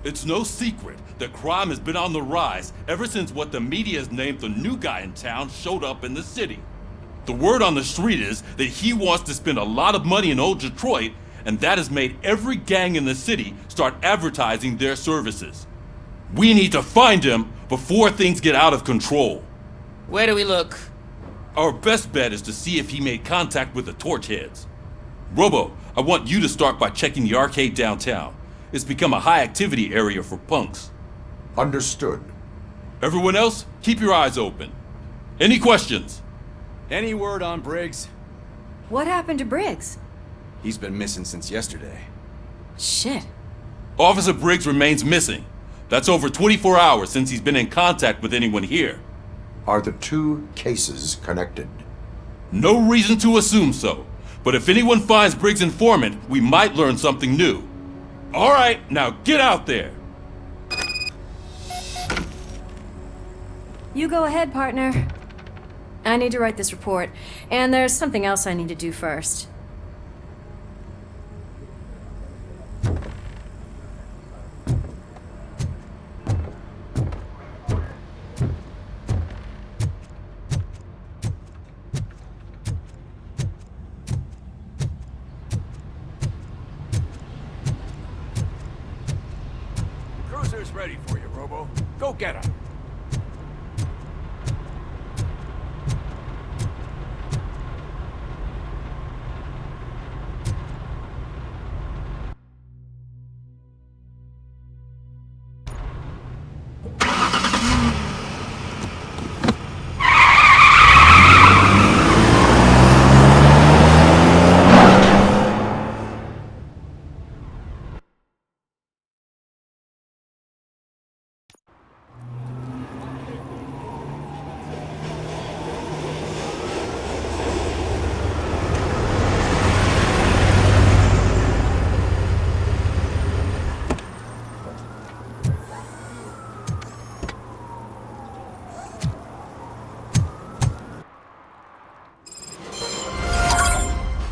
It's no secret that crime has been on the rise ever since what the media has named the new guy in town showed up in the city. The word on the street is that he wants to spend a lot of money in old Detroit, and that has made every gang in the city start advertising their services. We need to find him before things get out of control. Where do we look? Our best bet is to see if he made contact with the torch heads. Robo, I want you to start by checking the arcade downtown. It's become a high-activity area for punks. Understood. Everyone else, keep your eyes open. Any questions? Any word on Briggs? What happened to Briggs? He's been missing since yesterday. Shit. Officer Briggs remains missing. That's over 24 hours since he's been in contact with anyone here. Are the two cases connected? No reason to assume so. But if anyone finds Briggs' informant, we might learn something new. All right, now get out there. You go ahead, partner. I need to write this report, and there's something else I need to do first. Cruiser's ready for you, Robo. Go get him.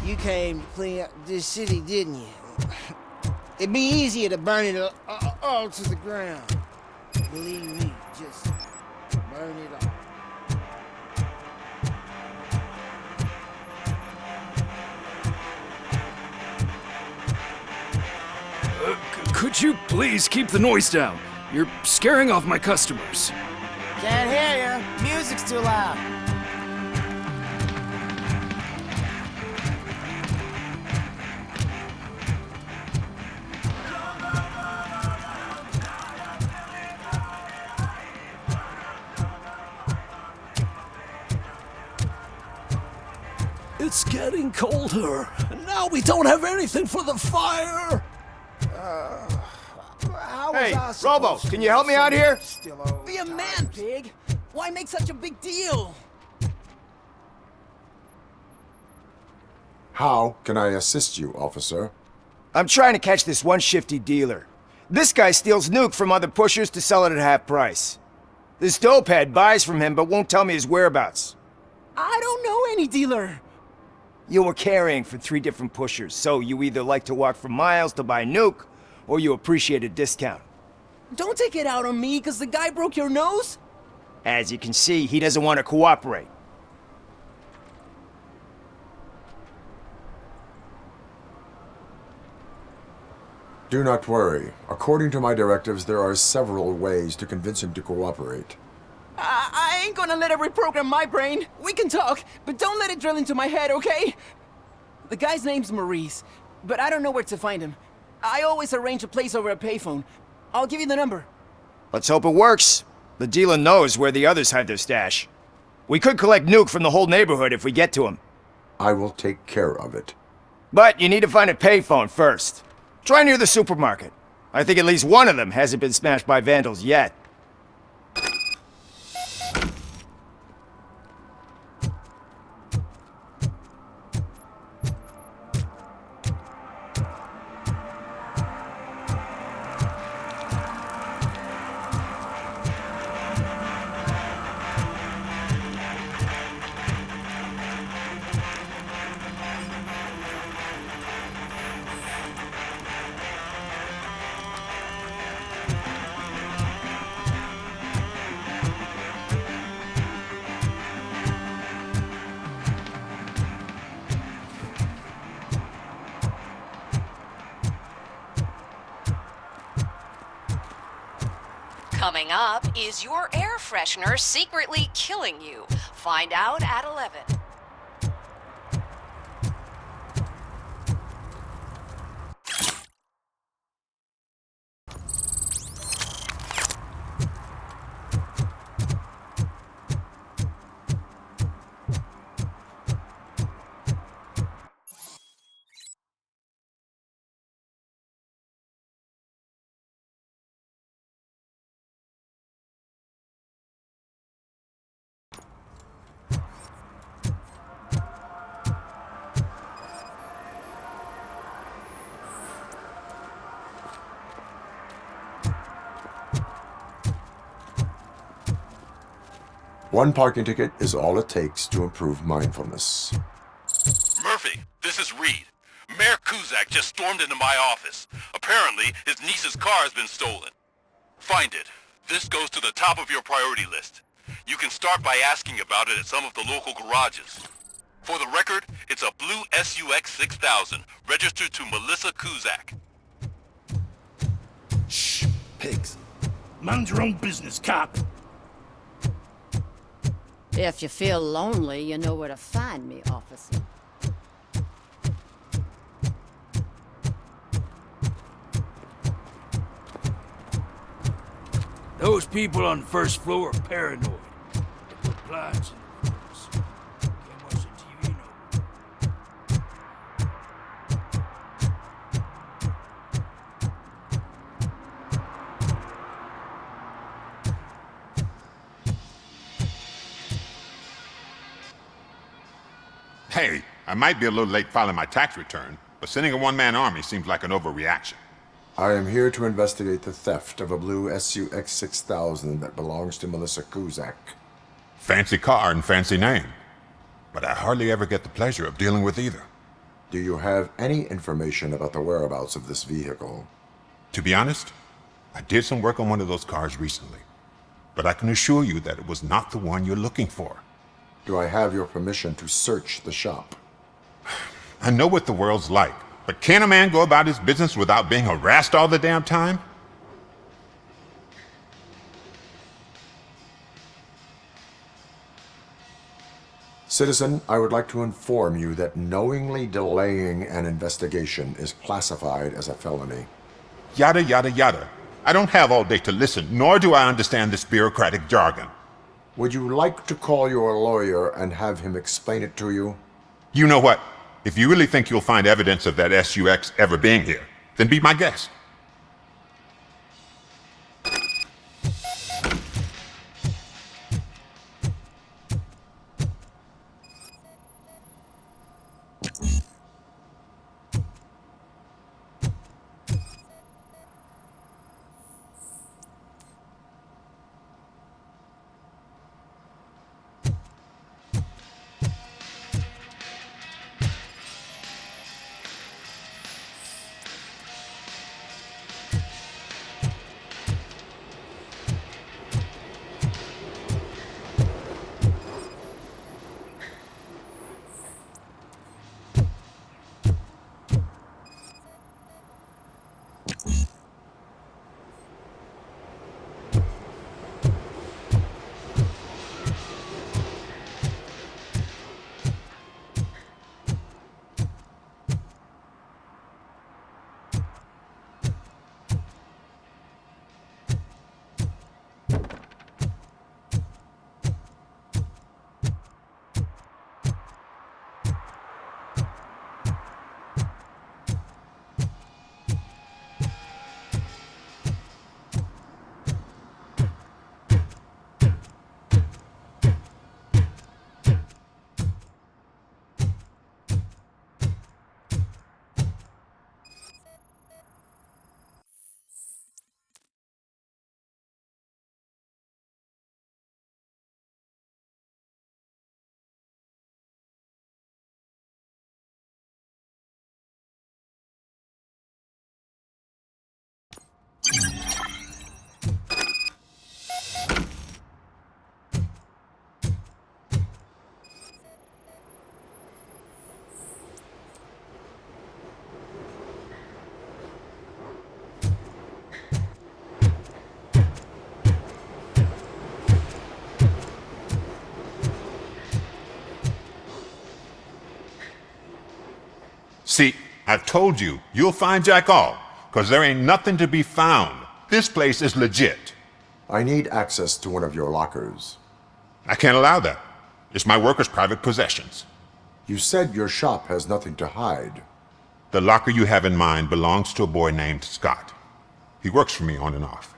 You came to clean up this city, didn't you? It'd be easier to burn it all to the ground. Believe me, just burn it all. Could you please keep the noise down? You're scaring off my customers. Can't hear you. Music's too loud. It's getting colder, and now we don't have anything for the fire. Hey, Robo, can you help me out here? Be a man, pig! Why make such a big deal? How can I assist you, officer? I'm trying to catch this one shifty dealer. This guy steals nuke from other pushers to sell it at half price. This dopehead buys from him but won't tell me his whereabouts. I don't know any dealer. You were carrying for 3 different pushers, so you either like to walk for miles to buy nuke, or you appreciate a discount. Don't take it out on me, because the guy broke your nose? As you can see, he doesn't want to cooperate. Do not worry. According to my directives, there are several ways to convince him to cooperate. I ain't gonna let it reprogram my brain. We can talk, but don't let it drill into my head, okay? The guy's name's Maurice, but I don't know where to find him. I always arrange a place over a payphone. I'll give you the number. Let's hope it works. The dealer knows where the others hide their stash. We could collect nuke from the whole neighborhood if we get to him. I will take care of it. But you need to find a payphone first. Try near the supermarket. I think at least one of them hasn't been smashed by vandals yet. Coming up, is your air freshener secretly killing you? Find out at 11. One parking ticket is all it takes to improve mindfulness. Murphy, this is Reed. Mayor Kuzak just stormed into my office. Apparently, his niece's car has been stolen. Find it. This goes to the top of your priority list. You can start by asking about it at some of the local garages. For the record, it's a blue SUX 6000, registered to Melissa Kuzak. Shh, pigs. Mind your own business, cop. If you feel lonely, you know where to find me, officer. Those people on the first floor are paranoid. They put blinds in the rooms. Can't watch the TV no more. Hey, I might be a little late filing my tax return, but sending a one-man army seems like an overreaction. I am here to investigate the theft of a blue SUX 6000 that belongs to Melissa Kuzak. Fancy car and fancy name. But I hardly ever get the pleasure of dealing with either. Do you have any information about the whereabouts of this vehicle? To be honest, I did some work on one of those cars recently. But I can assure you that it was not the one you're looking for. Do I have your permission to search the shop? I know what the world's like, but can a man go about his business without being harassed all the damn time? Citizen, I would like to inform you that knowingly delaying an investigation is classified as a felony. Yada, yada, yada. I don't have all day to listen, nor do I understand this bureaucratic jargon. Would you like to call your lawyer and have him explain it to you? You know what? If you really think you'll find evidence of that SUX ever being here, then be my guest. See, I told you, you'll find Jack all, because there ain't nothing to be found. This place is legit. I need access to one of your lockers. I can't allow that. It's my workers' private possessions. You said your shop has nothing to hide. The locker you have in mind belongs to a boy named Scott. He works for me on and off.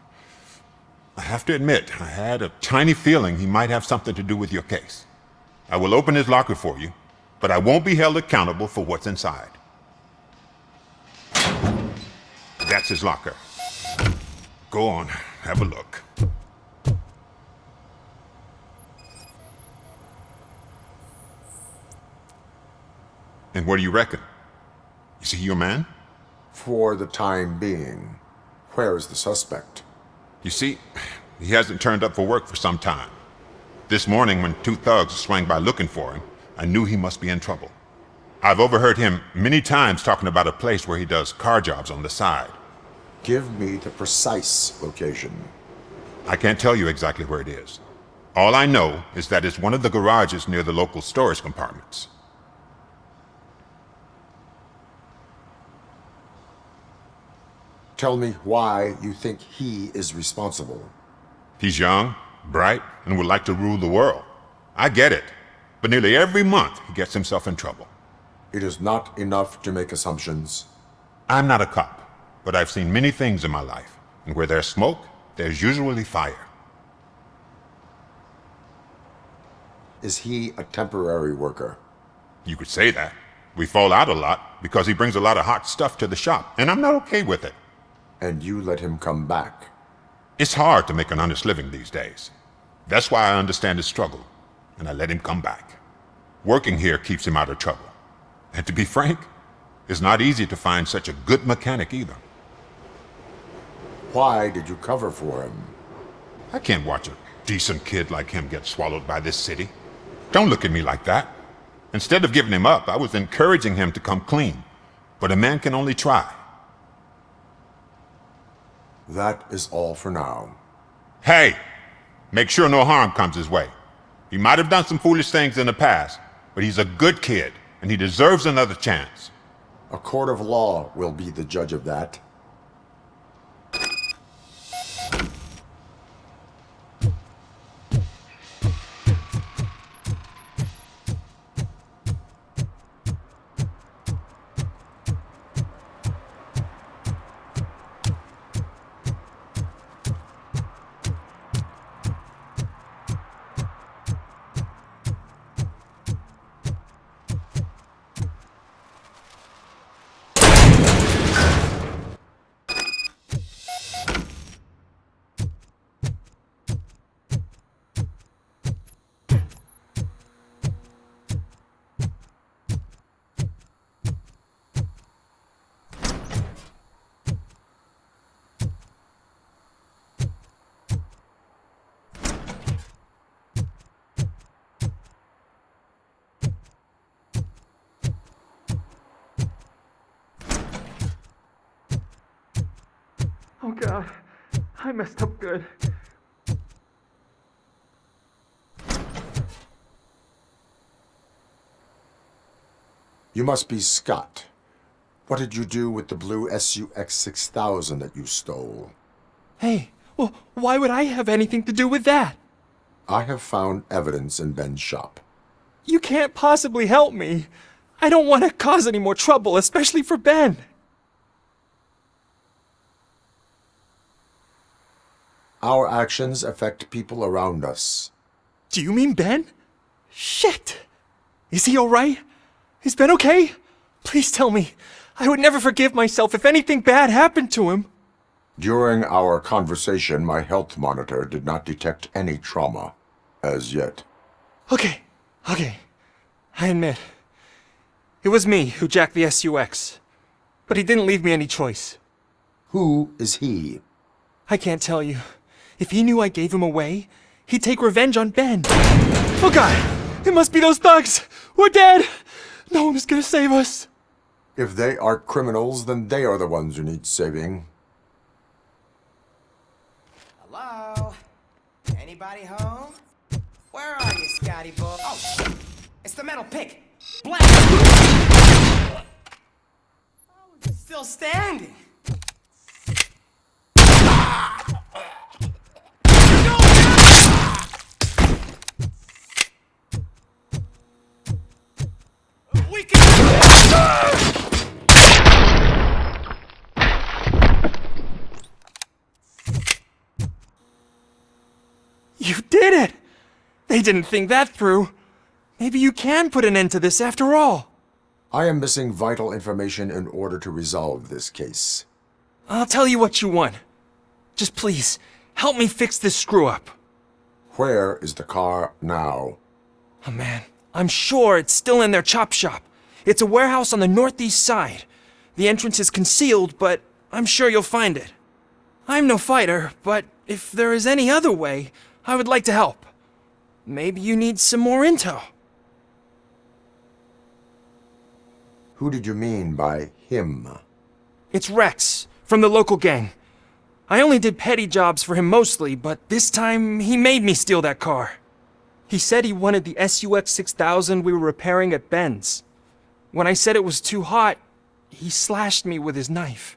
I have to admit, I had a tiny feeling he might have something to do with your case. I will open his locker for you, but I won't be held accountable for what's inside. That's his locker. Go on, have a look. And what do you reckon? Is he your man? For the time being. Where is the suspect? You see, he hasn't turned up for work for some time. This morning, when two thugs swang by looking for him, I knew he must be in trouble. I've overheard him many times talking about a place where he does car jobs on the side. Give me the precise location. I can't tell you exactly where it is. All I know is that it's one of the garages near the local storage compartments. Tell me why you think he is responsible. He's young, bright, and would like to rule the world. I get it, but nearly every month he gets himself in trouble. It is not enough to make assumptions. I'm not a cop, but I've seen many things in my life, and where there's smoke, there's usually fire. Is he a temporary worker? You could say that. We fall out a lot because he brings a lot of hot stuff to the shop, and I'm not okay with it. And you let him come back? It's hard to make an honest living these days. That's why I understand his struggle, and I let him come back. Working here keeps him out of trouble. And to be frank, it's not easy to find such a good mechanic either. Why did you cover for him? I can't watch a decent kid like him get swallowed by this city. Don't look at me like that. Instead of giving him up, I was encouraging him to come clean. But a man can only try. That is all for now. Hey! Make sure no harm comes his way. He might have done some foolish things in the past, but he's a good kid, and he deserves another chance. A court of law will be the judge of that. Oh God, I messed up good. You must be Scott. What did you do with the blue SUX 6000 that you stole? Hey, well, why would I have anything to do with that? I have found evidence in Ben's shop. You can't possibly help me. I don't want to cause any more trouble, especially for Ben. Our actions affect people around us. Do you mean Ben? Shit! Is he alright? Is Ben okay? Please tell me. I would never forgive myself if anything bad happened to him. During our conversation, my health monitor did not detect any trauma, as yet. Okay. I admit. It was me who jacked the SUX. But he didn't leave me any choice. Who is he? I can't tell you. If he knew I gave him away, he'd take revenge on Ben. Oh God! It must be those thugs! We're dead! No one is gonna save us! If they are criminals, then they are the ones who need saving. Hello? Anybody home? Where are you, Scotty boy? Oh, shit! It's the metal pick! Blast! Still standing. We can... You did it! They didn't think that through. Maybe you can put an end to this after all. I am missing vital information in order to resolve this case. I'll tell you what you want. Just please, help me fix this screw-up. Where is the car now? Oh man, I'm sure it's still in their chop shop. It's a warehouse on the northeast side. The entrance is concealed, but I'm sure you'll find it. I'm no fighter, but if there is any other way, I would like to help. Maybe you need some more intel. Who did you mean by him? It's Rex, from the local gang. I only did petty jobs for him mostly, but this time he made me steal that car. He said he wanted the SUX 6000 we were repairing at Ben's. When I said it was too hot, he slashed me with his knife.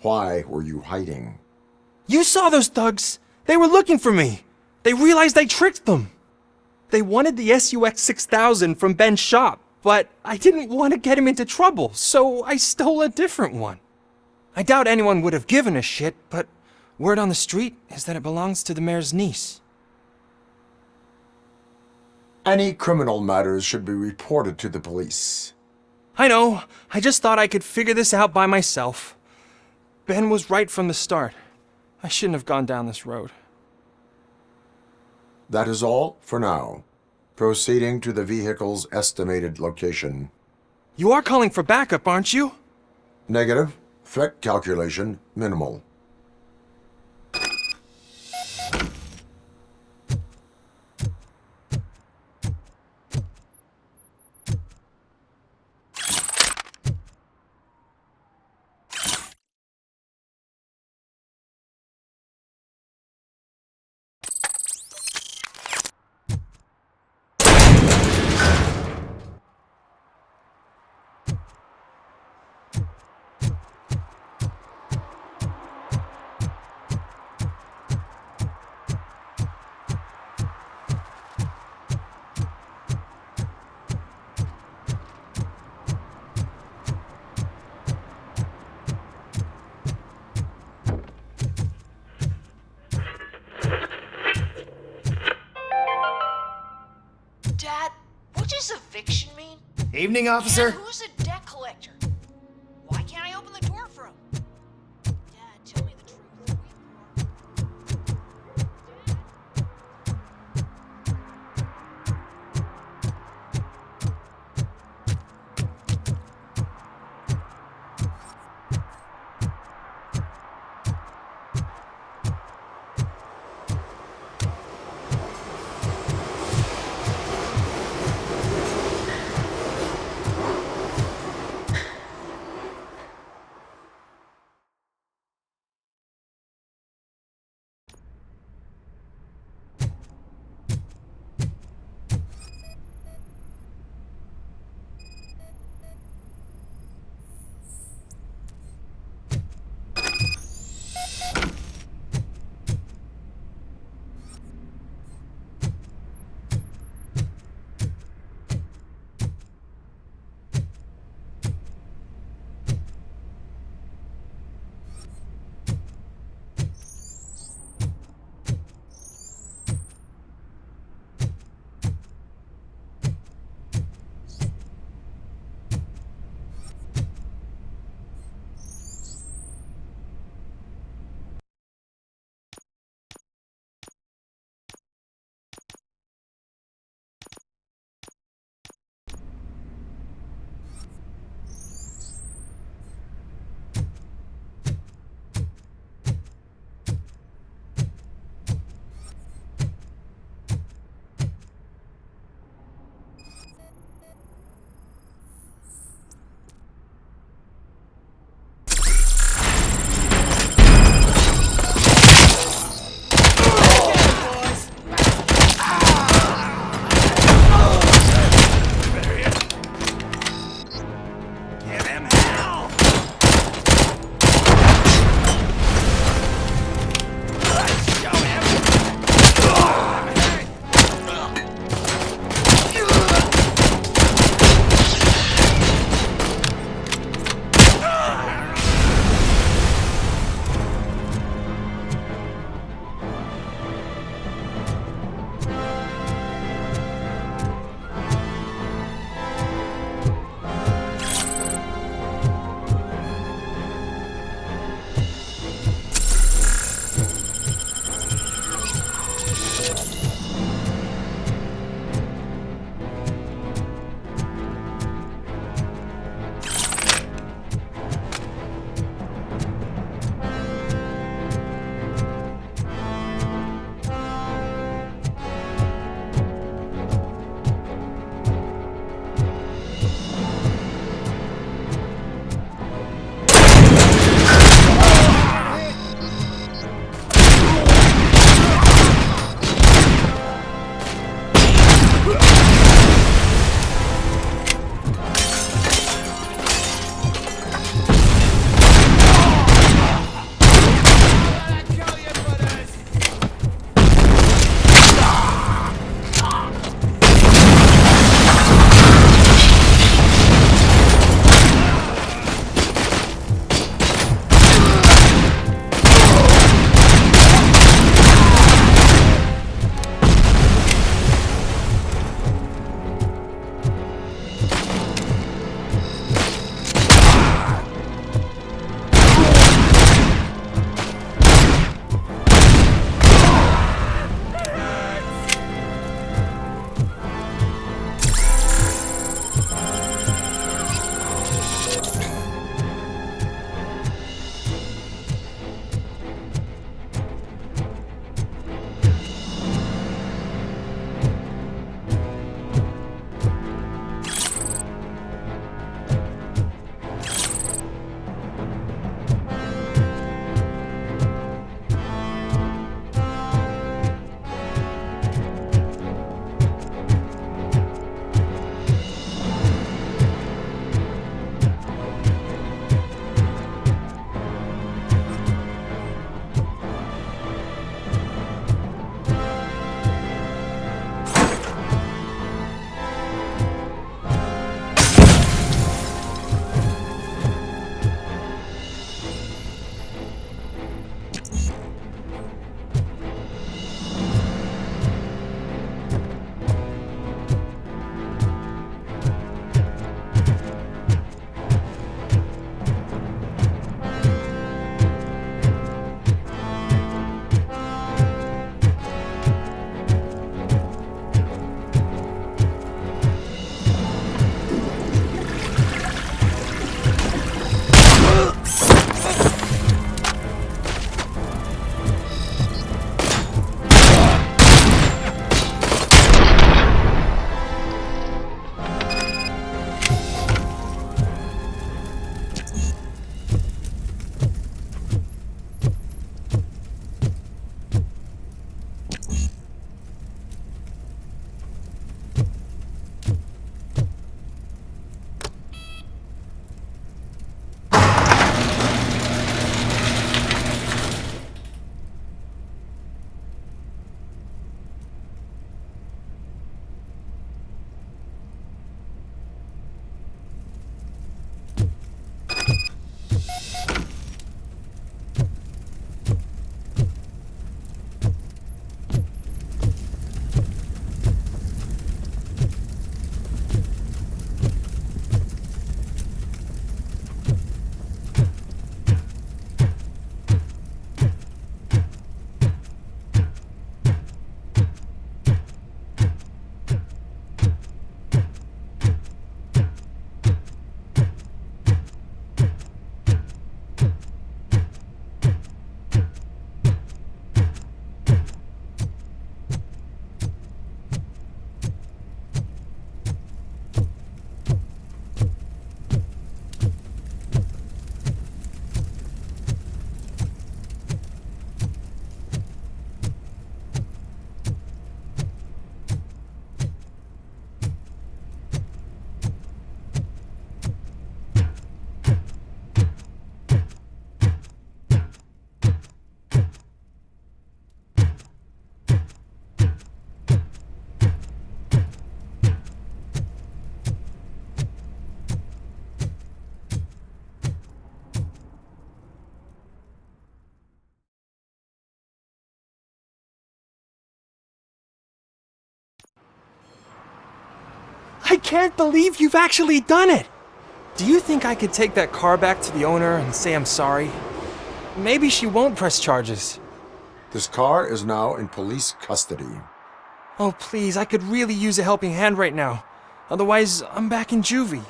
Why were you hiding? You saw those thugs! They were looking for me! They realized I tricked them! They wanted the SUX 6000 from Ben's shop, but I didn't want to get him into trouble, so I stole a different one. I doubt anyone would have given a shit, but word on the street is that it belongs to the mayor's niece. Any criminal matters should be reported to the police. I know, I just thought I could figure this out by myself. Ben was right from the start. I shouldn't have gone down this road. That is all for now. Proceeding to the vehicle's estimated location. You are calling for backup, aren't you? Negative. Threat calculation minimal. Dad, what does eviction mean? Evening, officer. And who's a debt collector? Why can't I open the door for him? Dad, tell me the truth. I can't believe you've actually done it! Do you think I could take that car back to the owner and say I'm sorry? Maybe she won't press charges. This car is now in police custody. Oh, please, I could really use a helping hand right now. Otherwise, I'm back in juvie.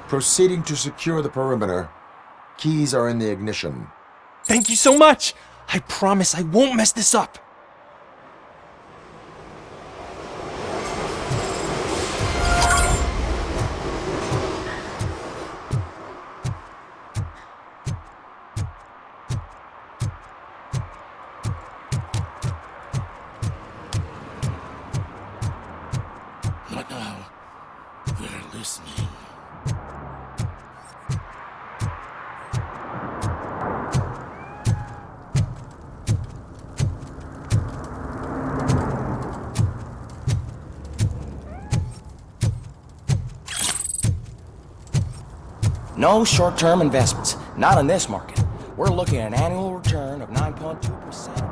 Proceeding to secure the perimeter. Keys are in the ignition. Thank you so much! I promise I won't mess this up! No short-term investments. Not in this market. We're looking at an annual return of 9.2%.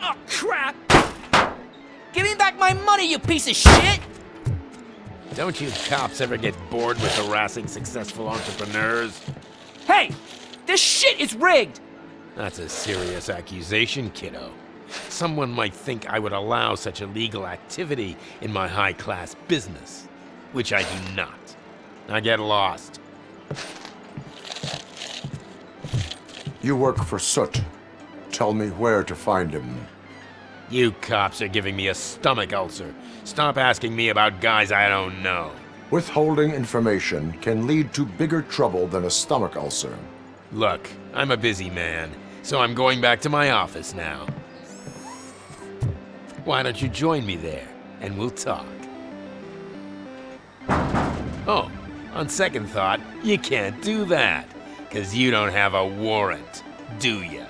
Oh, crap! Give me back my money, you piece of shit! Don't you cops ever get bored with harassing successful entrepreneurs? Hey! This shit is rigged! That's a serious accusation, kiddo. Someone might think I would allow such illegal activity in my high-class business, which I do not. Now get lost. You work for Soot. Tell me where to find him. You cops are giving me a stomach ulcer. Stop asking me about guys I don't know. Withholding information can lead to bigger trouble than a stomach ulcer. Look, I'm a busy man, so I'm going back to my office now. Why don't you join me there, and we'll talk. Oh, on second thought, you can't do that, 'cause you don't have a warrant, do ya?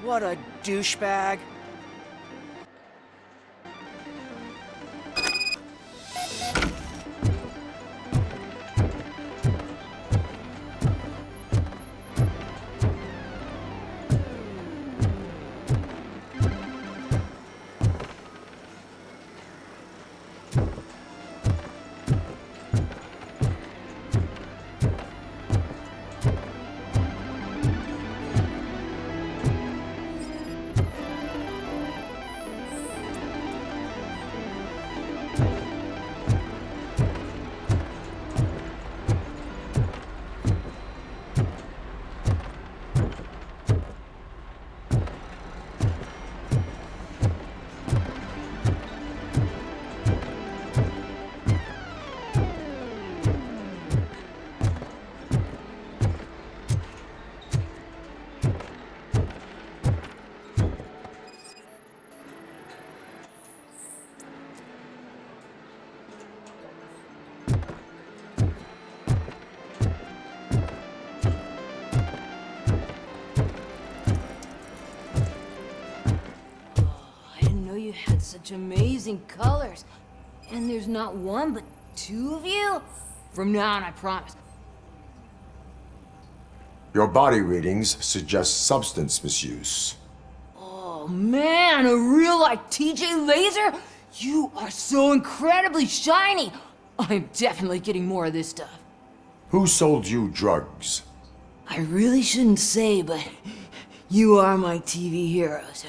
What a douchebag. Such amazing colors. And there's not one, but two of you? From now on, I promise. Your body readings suggest substance misuse. Oh man, a real like TJ Laser? You are so incredibly shiny! I'm definitely getting more of this stuff. Who sold you drugs? I really shouldn't say, but you are my TV heroes.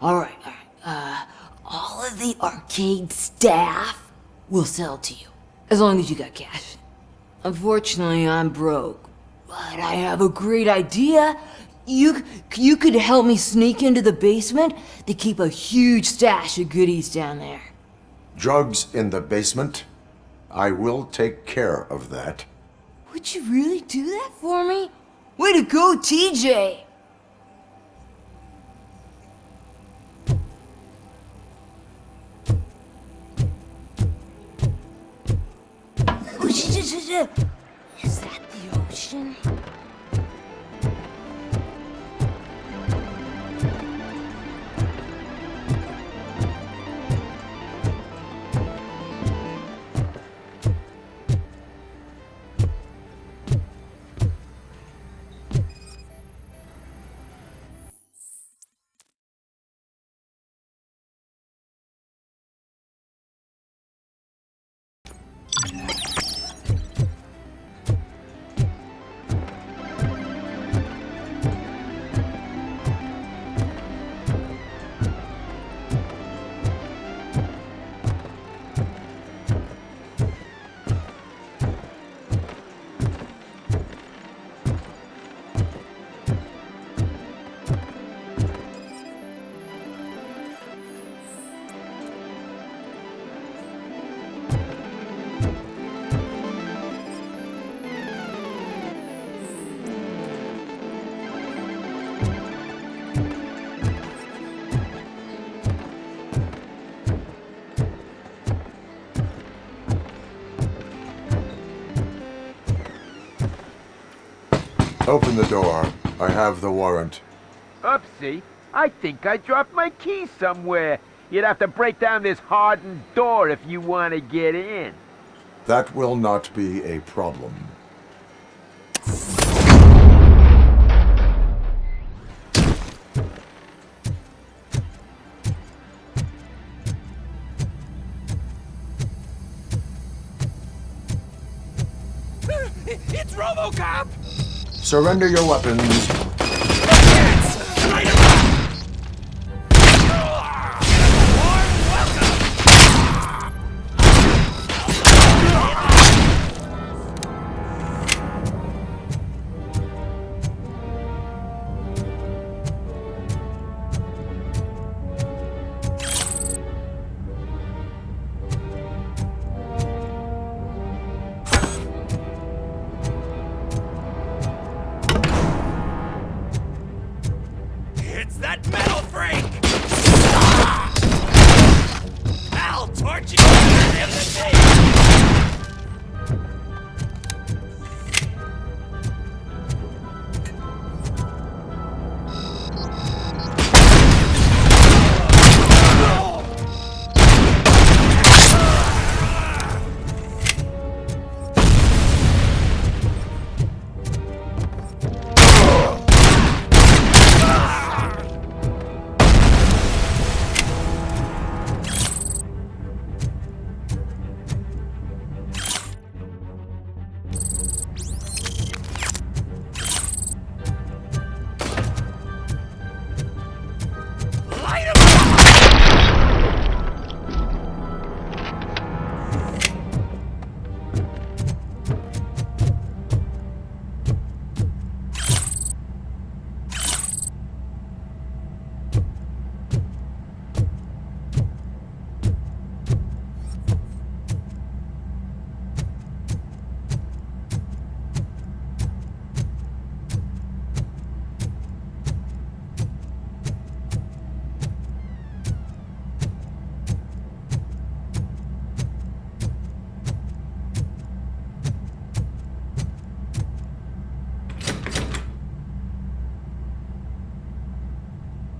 Alright. All of the arcade staff will sell to you, as long as you got cash. Unfortunately, I'm broke, but I have a great idea. You could help me sneak into the basement. They keep a huge stash of goodies down there. Drugs in the basement? I will take care of that. Would you really do that for me? Way to go, TJ! Is that the ocean? Open the door. I have the warrant. Oopsie. I think I dropped my key somewhere. You'd have to break down this hardened door if you want to get in. That will not be a problem. It's Robocop! Surrender your weapons. It's that metal freak! I'll torch you in the day!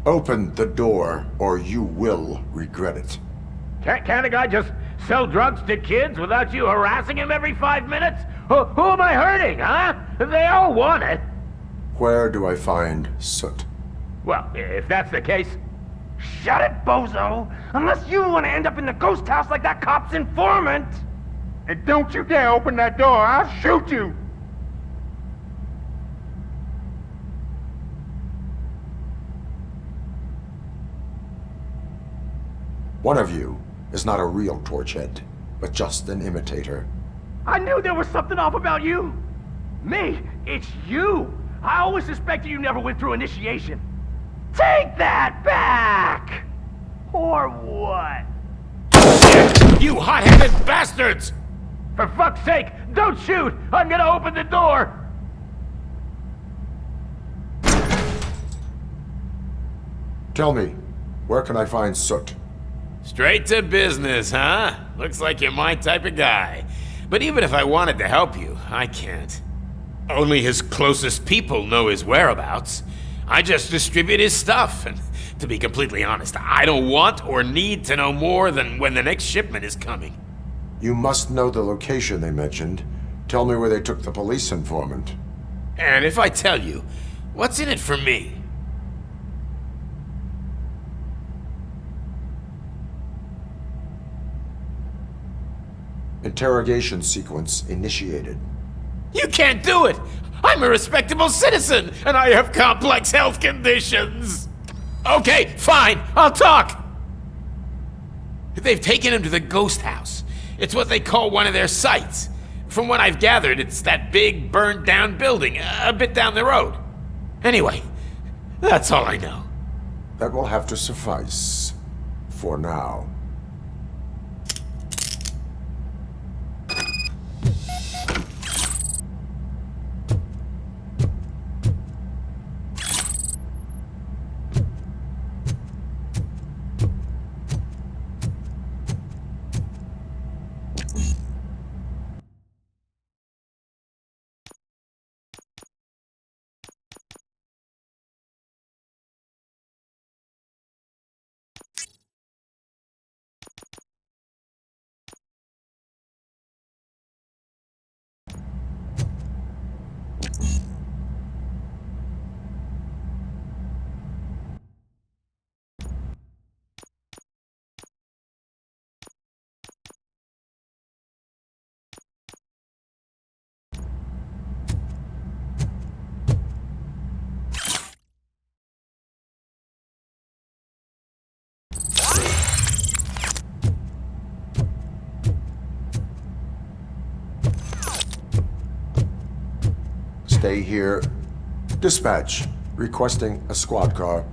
Open the door, or you will regret it. Can't a guy just sell drugs to kids without you harassing him every 5 minutes? Who am I hurting, huh? They all want it. Where do I find Soot? Well, if that's the case, Shut it, bozo! Unless you want to end up in the ghost house like that cop's informant! and don't you dare open that door, I'll shoot you! One of you is not a real Torchhead, but just an imitator. I knew there was something off about you! Me? It's you! I always suspected you never went through initiation. Take that back! Or what? You hot-headed bastards! For fuck's sake, don't shoot! I'm gonna open the door! Tell me, where can I find Soot? Straight to business, huh? Looks like you're my type of guy. But even if I wanted to help you, I can't. Only his closest people know his whereabouts. I just distribute his stuff, and to be completely honest, I don't want or need to know more than when the next shipment is coming. You must know the location they mentioned. Tell me where they took the police informant. And if I tell you, what's in it for me? Interrogation sequence initiated. You can't do it! I'm a respectable citizen, and I have complex health conditions! Okay, fine, I'll talk! They've taken him to the ghost house. It's what they call one of their sites. From what I've gathered, it's that big, burned-down building, a bit down the road. Anyway, that's all I know. That will have to suffice. For now. Stay here. Dispatch. Requesting a squad car.